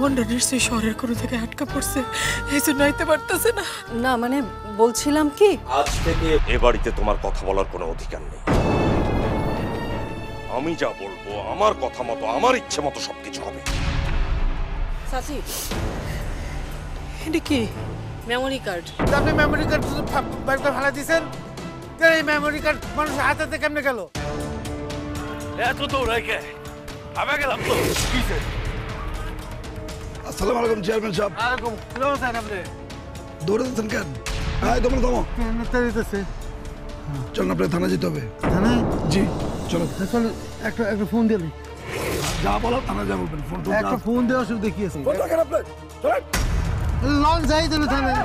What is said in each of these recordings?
সুমনটা নিশ্চয়ই শহরের কোনো থেকে আটকা পড়ছে, এই জন্য আইতে পারতেছে না। না মানে বলছিলাম কি, আজ থেকে এ বাড়িতে তোমার কথা বলার কোনো অধিকার নেই। আমি যা বলবো আমার কথা মতো, আমার ইচ্ছে মতো সবকিছু হবে। চাচি এটা কি? Memory card. আপনি মেমোরি কার্ড ব্যাগটা ফেলা দিয়েছেন, এই মেমোরি কার্ড মানুষের হাতে কেমনে গেল? এত দৌড়াই কে? আমি গেলাম তো। আসসালামু আলাইকুম চেয়ারম্যান সাহেব। আলাইকুম সালাম স্যার। আপনি দৌড়াতেছেন কেন? তোমরা থামো। দিতেছে চলুন আপনার থানা যেতে হবে। থানায়? জি চলো। চল একটা ফোন দিলি। যা বলো থানা যা বলবেন। ফোন একটা ফোন দেওয়ার সুবিধা দেখিয়েছি। ফোন রাখেন আপনার। চলেন। লঞ্চ যাই তাহলে থানায়।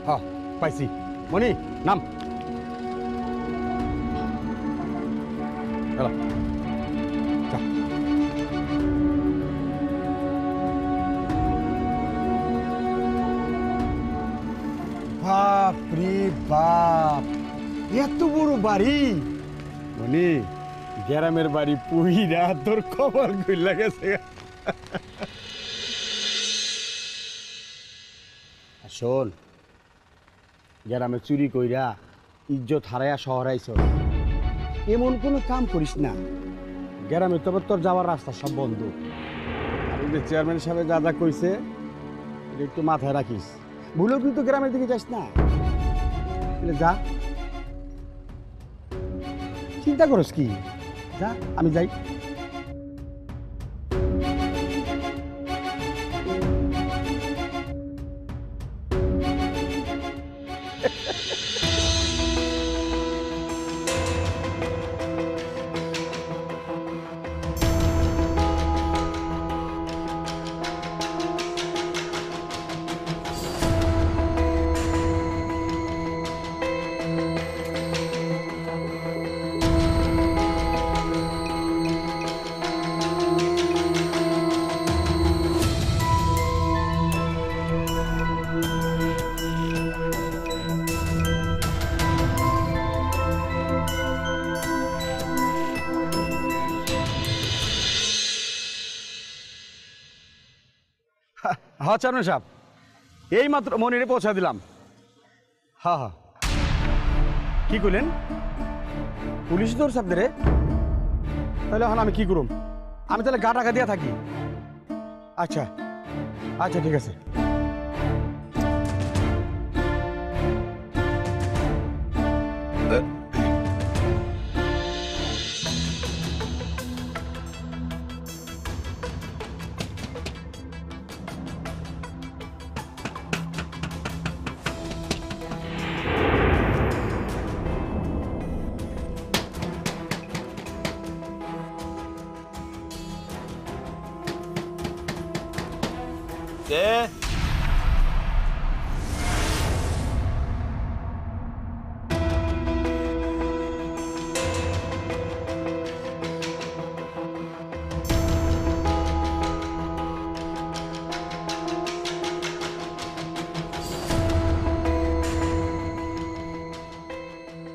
হ্যাঁ পাইছি। মনি নাম। চলো যা। বাপ রে বাপ, এত বড় বাড়ি! মনি গ্রামের বাড়ি পুহিরা তোর খবর খুললা গেছে। শোন, গ্রামে চুরি কইরা ইজ্জত হারাইয়া শহর আইছ, এমন কোনো কাম করিস না। গ্রামে তবে তোর যাওয়ার রাস্তা সব বন্ধ। আর যে চেয়ারম্যান সাহেব যা যা কইছে এটা একটু মাথায় রাখিস। ভুলেও কিন্তু গ্রামের দিকে যাস না। যা, চিন্তা করস কি? যা, আমি যাই। হ্যাঁ চেয়ারম্যান সাহেব, এই মাত্র মনিরে পৌঁছা দিলাম। হ্যাঁ হ্যাঁ, কি করলেন? পুলিশ ধরছে আপনারে? তাহলে এখন আমি কি করুম? আমি তাহলে গা টাকা দিয়ে থাকি। আচ্ছা আচ্ছা ঠিক আছে।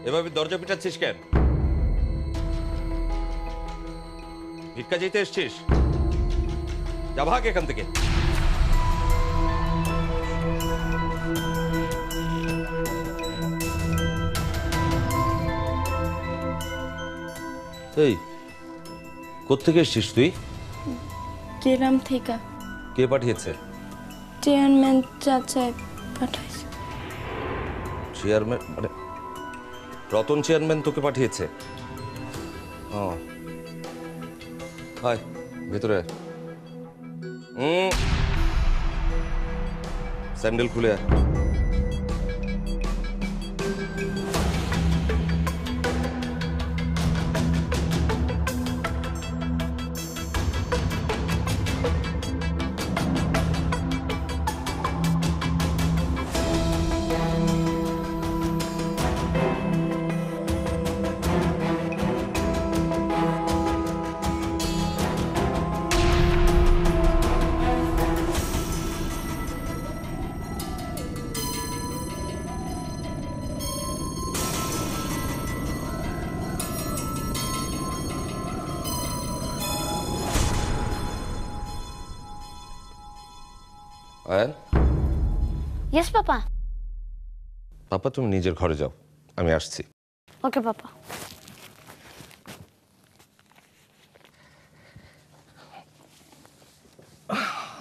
এভাবে দরজা পিটাচ্ছিস কেন? ভিক্ষা চাইতে এসছিস? যা ভাগ এখান থেকে। এই কোত্থেকে এসছিস তুই? গ্রাম থেকে। কে পাঠিয়েছে? চেয়ারম্যান চাচা পাঠাইছে। চেয়ারম্যান মানে রতন চেয়ারম্যান তোকে পাঠিয়েছে? ও হাই, ভেতরে স্যান্ডেল খুলে আয়। আয়ান, ইয়েস পাপা। পাপা তুমি নিজের ঘরে যাও, আমি আসছি। ওকে পাপা।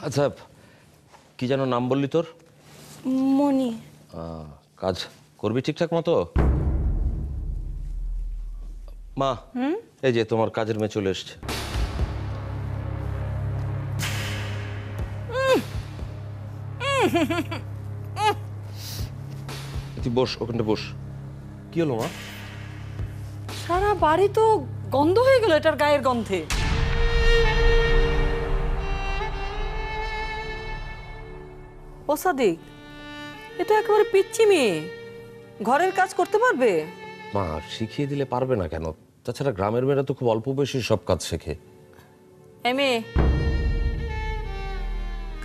আচ্ছা, কি যেন নাম বললি তোর? মনি। কাজ করবি ঠিকঠাক মতো? মা, এই যে তোমার কাজের মেয়ে চলে এসছে। তুই বস, ওখানটা বস। কি হলো মা? সারা বাড়ি তো গন্ধ হয়ে গেল এটার গায়ের গন্ধে। ও সাদিক, এ তো একেবারে পিচ্চি মেয়ে, ঘরের কাজ করতে পারবে? মা, শিখিয়ে দিলে পারবে না কেন? তাছাড়া গ্রামের মেয়েরা তো খুব অল্প বয়সে সব কাজ শেখে। এ মেয়ে,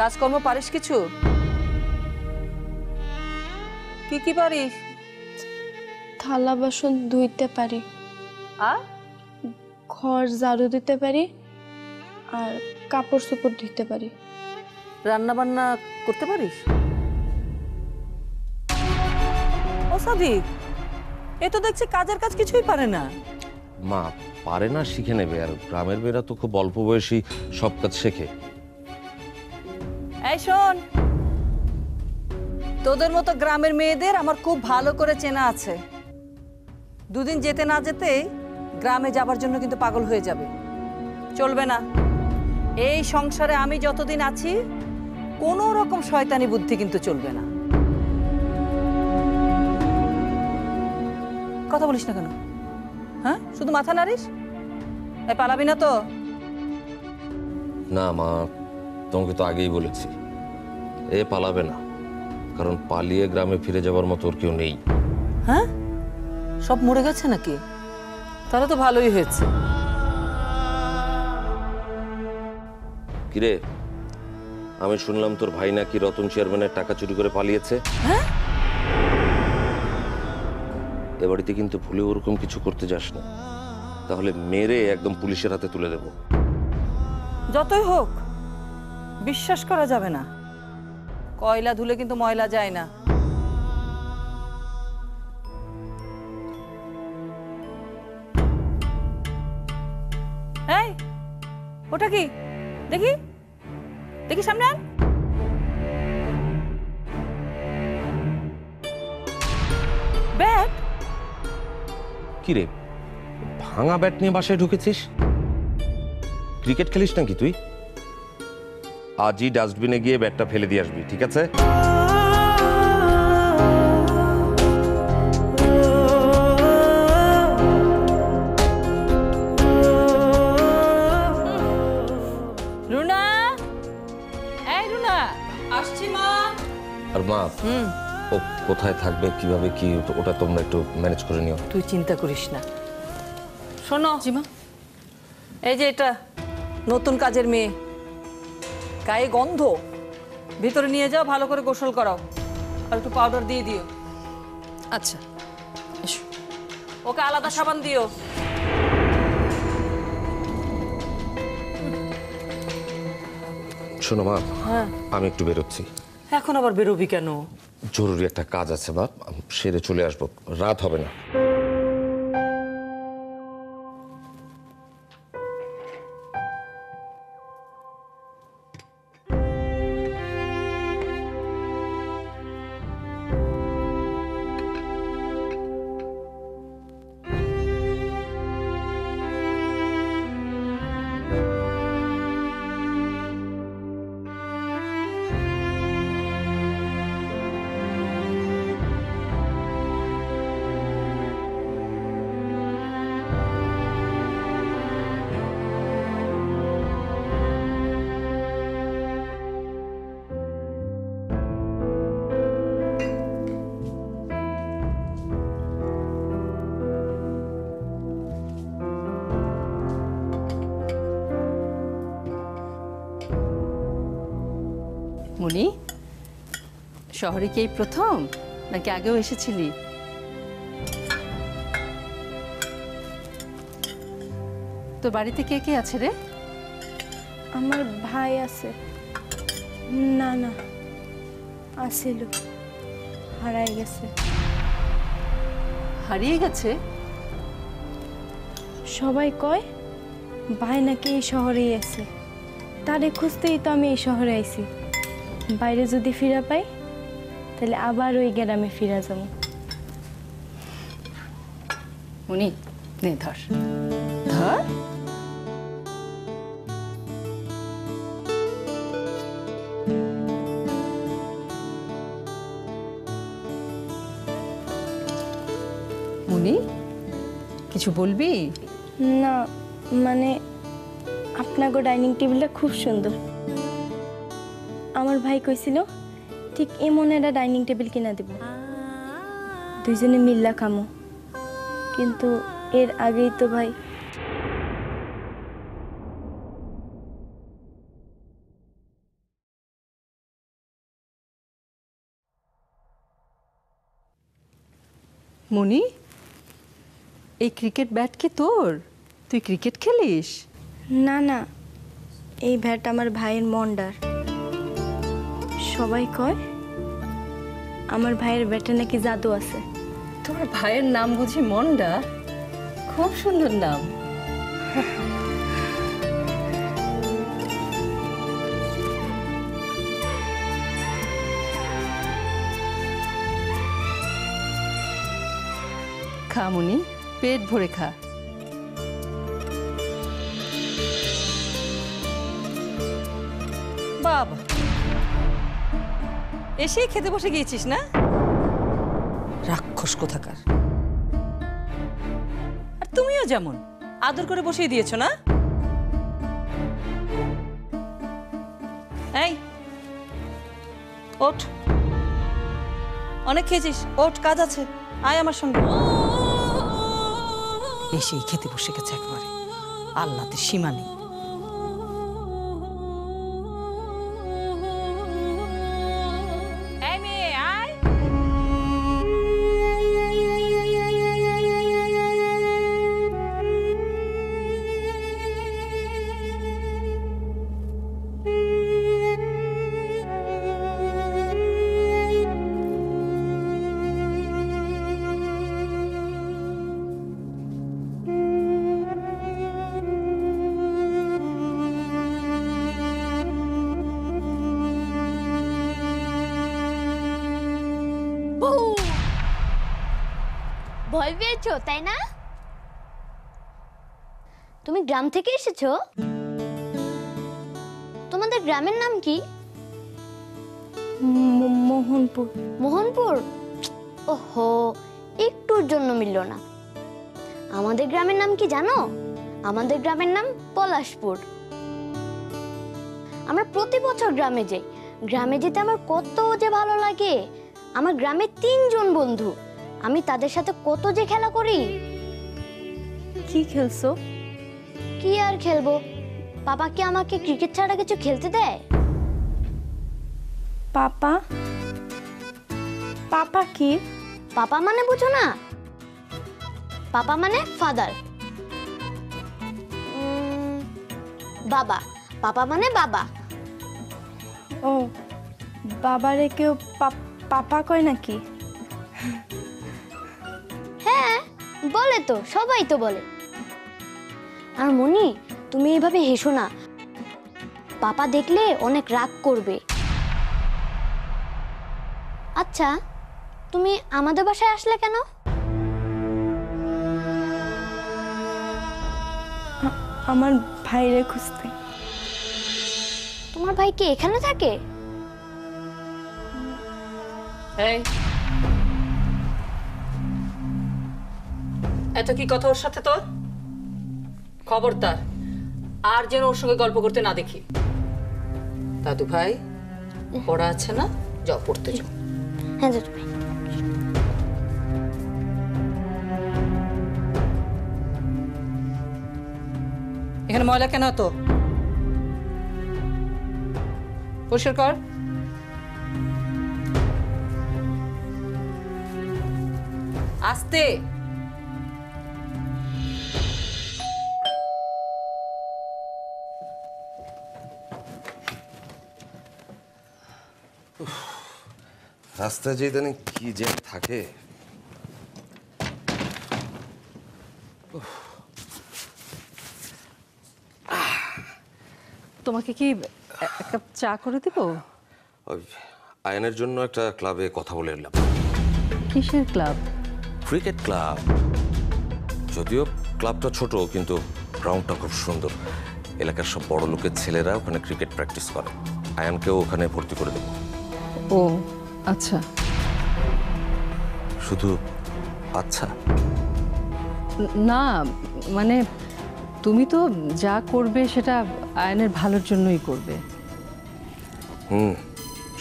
কাজকর্ম পারিস কিছু? কি কি পারিস? থালা বাসন ধুইতে পারি, আর ঘর ঝাড়ু দিতে পারি, আর কাপড় চোপড় ধুইতে পারি। রান্না বান্না করতে পারিস? ও সাদিক, এ তো দেখছি কাজের কাজ কিছুই পারে না। মা, পারে না শিখে নেবে, আর গ্রামের মেয়েরা তো খুব অল্প বয়সী সব কাজ শেখে। এই শোন, তোদের মতো গ্রামের মেয়েদের আমার খুব ভালো করে চেনা আছে। দুদিন যেতে না যেতেই গ্রামে যাবার জন্য কিন্তু পাগল হয়ে যাবে, চলবে না। এই সংসারে আমি যতদিন আছি কোনো রকম শয়তানি বুদ্ধি কিন্তু চলবে না। কথা বলিস না কেন? হ্যাঁ, শুধু মাথা নাড়িস? এই পালাবি না তো? না মা, তোমাকে তো আগেই বলেছি, এ পালাবে না, কারণ পালিয়ে গ্রামে ফিরে যাবার মতো ওর কেউ নেই। হ্যাঁ, সব মরে গেছে নাকি? তাহলে তো ভালোই হয়েছে। কিরে, আমি শুনলাম তোর ভাই নাকি রতন চেয়ারম্যানের টাকা চুরি করে পালিয়েছে। হ্যাঁ, এ বাড়িতে কিন্তু ভুলে ওরকম কিছু করতে যাস না, তাহলে মেরে একদম পুলিশের হাতে তুলে দেব। যতই হোক বিশ্বাস করা যাবে না। কয়লা ধুলে কিন্তু ময়লা যায় না। এই, ওটা কি? দেখি দেখি, সামনে আন। ব্যাট? কিরে, ভাঙা ব্যাট নিয়ে বাসায় ঢুকেছিস? ক্রিকেট খেলিস নাকি তুই? আজই ডাস্টবিনে গিয়ে ব্যাটটা ফেলে দিয়ে আসবি, ঠিক আছে? রুনা, এই রুনা, আসছি মা। আর মা, ও কোথায় থাকবে, কিভাবে কি, ওটা তোমরা একটু ম্যানেজ করে নিও। তুই চিন্তা করিস না। শোনো জিমা, এই যে এটা নতুন কাজের মেয়ে, গায়ে গন্ধ, ভিতরে নিয়ে যাও, ভালো করে গোসল করাও, আর একটু পাউডার দিয়ে দিও। আচ্ছা, এসো। ওকে আলাদা সাবান দিও। শোনো মা, হ্যাঁ, আমি একটু বেরোচ্ছি। এখন আবার বেরোবি কেন? জরুরি একটা কাজ আছে মা, সেরে চলে আসবো, রাত হবে না। মনি, শহরে কি এই প্রথম নাকি আগেও এসেছিলি? তোর বাড়িতে কে কে আছে রে? আমার ভাই আছে। না না, আসিল, হারাই গেছে। হারিয়ে গেছে? সবাই কয় ভাই নাকি এই শহরেই আছে। তারে খুঁজতেই তো আমি এই শহরে আইছি। বাইরে যদি ফিরা পাই তাহলে আবার ওই গ্রামে ফিরা যাবো। উনি নে ধর ধর। মুনি, কিছু বলবি? না মানে আপনাকে ডাইনিং টেবিলটা খুব সুন্দর। আমার ভাই কইছিল ঠিক এমন একটা ডাইনিং টেবিল কিনা দিব, দুইজনে মিল্লা খামো। কিন্তু এর আগেই তো ভাই মুনি, এই ক্রিকেট ব্যাট কি তোর? তুই ক্রিকেট খেলিস? না না, এই ভ্যাট আমার ভাইয়ের মন্ডার। সবাই কয় আমার ভাইয়ের ব্যাটে নাকি জাদু আছে। তোমার ভাইয়ের নাম বুঝি মন্ডা? খুব সুন্দর নাম। খা মুনি, পেট ভরে খা। বাবা, এসেই খেতে বসে গিয়েছিস না? রাক্ষস কোথাকার। আর তুমিও যেমন আদর করে বসিয়ে দিয়েছো না? এই ওঠ, অনেক খেয়েছিস, ওঠ, কাজ আছে, আয় আমার সঙ্গে। এসেই খেতে বসে গেছে একবারে, আল্লাহতে সীমা নেই। ভয় পেয়েছো তাই না? তুমি গ্রাম থেকে এসেছো? তোমাদের গ্রামের নাম কি? মোহনপুর। মোহনপুর? ওহো, একটুর জন্য মিলল না। আমাদের গ্রামের নাম কি জানো? আমাদের গ্রামের নাম পলাশপুর। আমরা প্রতি বছর গ্রামে যাই। গ্রামে যেতে আমার কত যে ভালো লাগে। আমার গ্রামে 3 জন বন্ধু, আমি তাদের সাথে কত যে খেলা করি। কি খেলছো? কি আর খেলবো, পাপা কি আমাকে ক্রিকেট ছাড়া কিছু খেলতে দেয়? পাপা? পাপা কি? পাপা মানে বুঝো না? পাপা মানে ফাদার। বাবা, পাপা মানে বাবা। ও, বাবারে কেউ পাপা কয় নাকি? হ্যাঁ বলে তো, সবাই তো বলে। আর মনি, তুমি এইভাবে হেসো না, পাপা দেখলে অনেক রাগ করবে। আচ্ছা, তুমি আমাদের বাসায় আসলে কেন? আমার ভাইরে খুঁজতে। তোমার ভাই কি এখানে থাকে? এই, এত কি কথা ওর সাথে তোর? খবরদার আর যেন ওর সঙ্গে গল্প করতে না দেখি। দাদু ভাই পড়া আছে না, যাও পড়তে যাও। হ্যাঁ দাদু ভাই। এখানে ময়লা কেন তো? পরিষ্কার কর। আস্তে। রাস্তায় যে ইদানিং কি যে থাকে। তোমাকে কি এক কাপ চা করে দেব? ওই আয়নের জন্য একটা ক্লাবে কথা বলে এলাম। কিসের ক্লাব? Cricket club. যদিও ক্লাবটা ছোট, কিন্তু গ্রাউন্ডটা খুব সুন্দর। এলাকার সব বড় লোকের ছেলেরা ওখানে ক্রিকেট প্র্যাকটিস করে। আয়ানকেও ওখানে ভর্তি করে দেবো। ও আচ্ছা। শুধু আচ্ছা? না মানে তুমি তো যা করবে সেটা আয়নের ভালোর জন্যই করবে।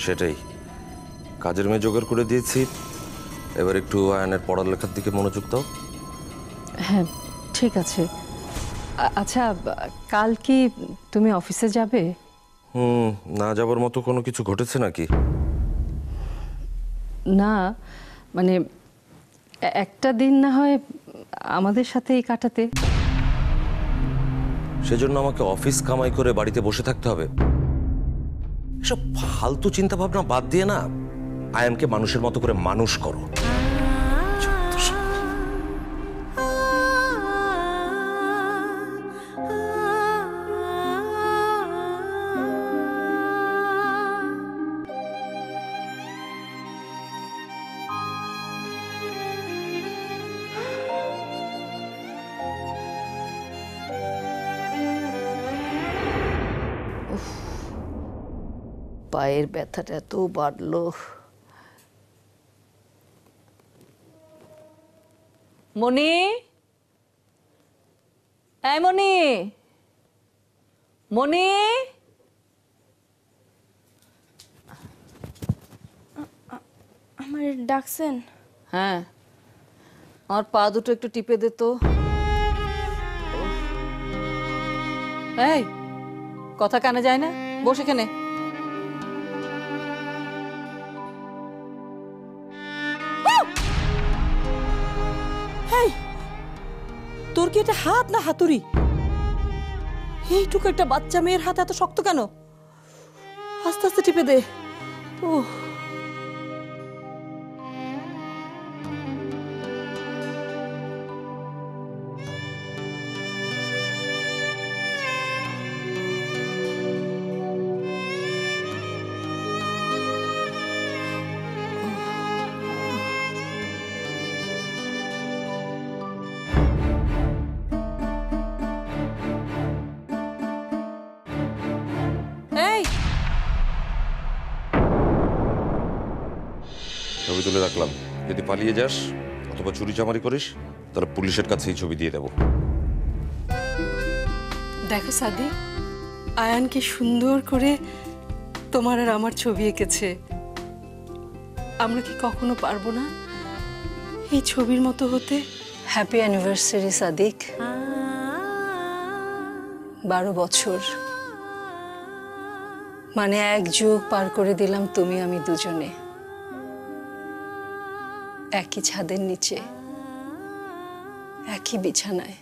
সেটাই। কাজের মেয়ে জোগাড় করে দিয়েছি, এবার একটু আয়নের পড়ালেখার দিকে মনোযোগ দাও। হ্যাঁ ঠিক আছে। আচ্ছা কাল কি তুমি অফিসে যাবে? না যাবার মতো কোনো কিছু ঘটেছে নাকি? না মানে একটা দিন না হয় আমাদের সাথেই কাটাতে। সেজন্য আমাকে অফিস কামাই করে বাড়িতে বসে থাকতে হবে? এসব ফালতু চিন্তা ভাবনা বাদ দিয়ে না আয়ানকে মানুষের মতো করে মানুষ করো। পায়ের ব্যথাটা এত বাড়লো। মনি, এই মনি, মনি। আমার ডাকছেন? হ্যাঁ, আমার পা দুটো একটু টিপে দে তো। এই কথা কানে যায় না? বসে কেনে। তোর কি এটা হাত না হাতুড়ি? এইটুকু একটা বাচ্চা মেয়ের হাত এত শক্ত কেন? আস্তে আস্তে টিপে দে। ও ছবি তুলে রাখলাম, যদি পালিয়ে যাস অথবা চুরি চামারি করিস তাহলে পুলিশের কাছেই ছবি দিয়ে দেবো। দেখো সাদি, আয়ান কি সুন্দর করে তোমার আর আমার ছবি এঁকেছে। আমরা কি কখনো পারবো না এই ছবির মতো হতে? Happy anniversary Sadiq. 12 বছর মানে এক যুগ পার করে দিলাম তুমি আমি দুজনে একই ছাদের নিচে, একই বিছানায়।